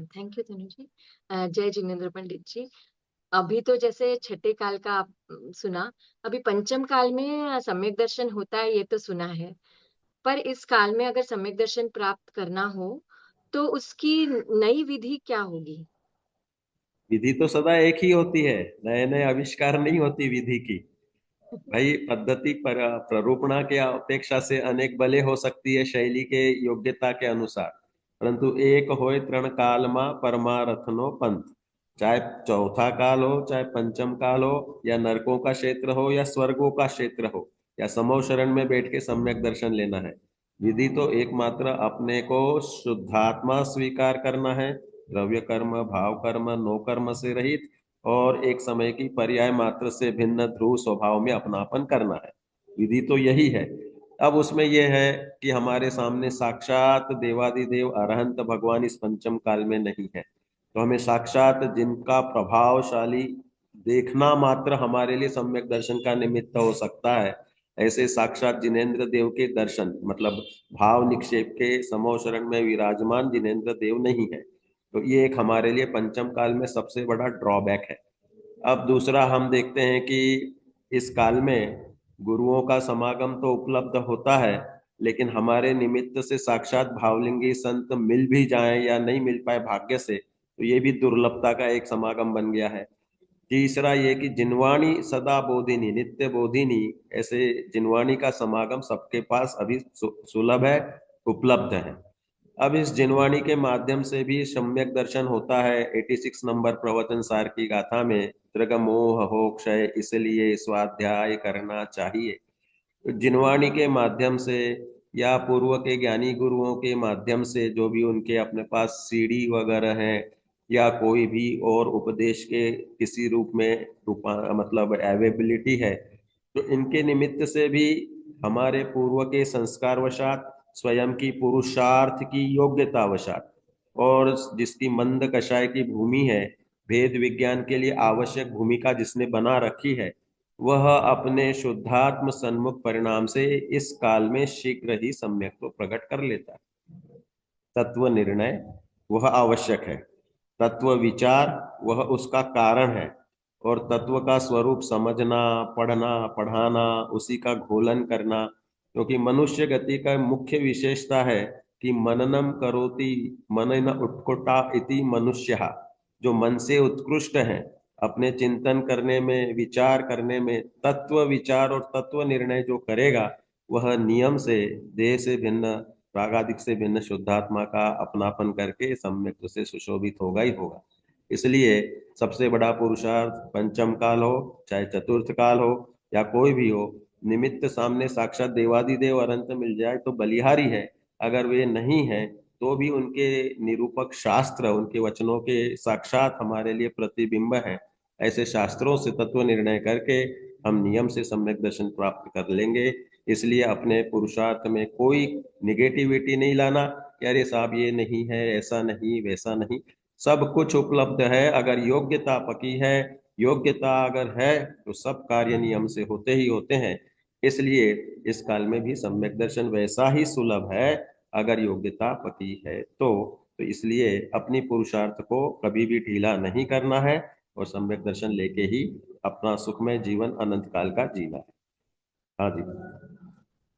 Thank you तनु जी। जय जिनेन्द्र पंडित जी। अभी तो जैसे छठे काल का आप सुना, अभी पंचम काल में सम्यक दर्शन होता है ये तो सुना है। पर इस काल में अगर सम्यक दर्शन प्राप्त करना हो तो उसकी नई विधि क्या होगी? विधि तो सदा एक ही होती है, नए नए आविष्कार नहीं होती विधि की। भाई पद्धति पर प्ररूपणा के अपेक्षा से अनेक भले हो सकती है शैली के योग्यता के अनुसार, परंतु एक होय तृण काल मा परमारथनो पंथ। चाहे चौथा काल हो, चाहे पंचम काल हो, या नरकों का क्षेत्र हो या स्वर्गों का क्षेत्र हो, या समो शरण में बैठ के सम्यक दर्शन लेना है, विधि तो एकमात्र अपने को शुद्धात्मा स्वीकार करना है, द्रव्य कर्म भाव कर्म नो कर्म से रहित, और एक समय की पर्याय मात्र से भिन्न ध्रुव स्वभाव में अपनापन करना है। विधि तो यही है। अब उसमें यह है कि हमारे सामने साक्षात देवादिदेव अरहंत भगवान इस पंचम काल में नहीं है, तो हमें साक्षात जिनका प्रभावशाली देखना मात्र हमारे लिए सम्यक दर्शन का निमित्त हो सकता है, ऐसे साक्षात जिनेन्द्र देव के दर्शन मतलब भाव निक्षेप के समो शरण में विराजमान जिनेन्द्र देव नहीं है। तो ये एक हमारे लिए पंचम काल में सबसे बड़ा ड्रॉबैक है। अब दूसरा हम देखते हैं कि इस काल में गुरुओं का समागम तो उपलब्ध होता है, लेकिन हमारे निमित्त से साक्षात भावलिंगी संत मिल भी जाएं या नहीं मिल पाए भाग्य से, तो ये भी दुर्लभता का एक समागम बन गया है। तीसरा ये कि जिनवाणी सदा बोधिनी नित्य बोधिनी, ऐसे जिनवाणी का समागम सबके पास अभी सुलभ है, उपलब्ध है। अब इस जिनवाणी के माध्यम से भी सम्यक दर्शन होता है। 86 नंबर प्रवचन सार की गाथा में त्रिग मोह हो क्षय इसलिए स्वाध्याय करना चाहिए। तो जिनवाणी के माध्यम से या पूर्व के ज्ञानी गुरुओं के माध्यम से जो भी उनके अपने पास सीडी वगैरह है, या कोई भी और उपदेश के किसी रूप में रूपा मतलब अवेबिलिटी है, तो इनके निमित्त से भी हमारे पूर्व के संस्कार वशात, स्वयं की पुरुषार्थ की योग्यता वशात, और जिसकी मंद कषाय की भूमि है, भेद विज्ञान के लिए आवश्यक भूमिका जिसने बना रखी है, वह अपने शुद्धात्म सन्मुख परिणाम से इस काल में शीघ्र ही सम्यक को प्रकट कर लेता है। तत्व निर्णय वह आवश्यक है, तत्व विचार वह उसका कारण है, और तत्व का स्वरूप समझना, पढ़ना, पढ़ाना, उसी का घोलन करना। क्योंकि मनुष्य गति का मुख्य विशेषता है कि मननम करोति मनन उत्कुटा इति मनुष्य, जो मन से उत्कृष्ट है, अपने चिंतन करने में, विचार करने में, तत्व विचार और तत्व निर्णय जो करेगा, वह नियम से देह से भिन्न, प्रागादिक से भिन्न शुद्धात्मा का अपनापन करके सम्यक से सुशोभित होगा ही होगा। इसलिए सबसे बड़ा पुरुषार्थ पंचम काल हो चाहे चतुर्थ काल हो या कोई भी हो, निमित्त सामने साक्षात देवादिदेव अनंत मिल जाए तो बलिहारी है। अगर वे नहीं है तो भी उनके निरूपक शास्त्र, उनके वचनों के साक्षात हमारे लिए प्रतिबिंब है। ऐसे शास्त्रों से तत्व निर्णय करके हम नियम से सम्यक दर्शन प्राप्त कर लेंगे। इसलिए अपने पुरुषार्थ में कोई निगेटिविटी नहीं लाना कि अरे साहब ये नहीं है, ऐसा नहीं, वैसा नहीं। सब कुछ उपलब्ध है, अगर योग्यता पकी है, योग्यता अगर है, तो सब कार्य नियम से होते ही होते हैं। इसलिए इस काल में भी सम्यक दर्शन वैसा ही सुलभ है अगर योग्यता पकी है तो इसलिए अपनी पुरुषार्थ को कभी भी ढीला नहीं करना है, और सम्यक दर्शन लेके ही अपना सुखमय जीवन अनंत काल का जीना है। हाँ जी।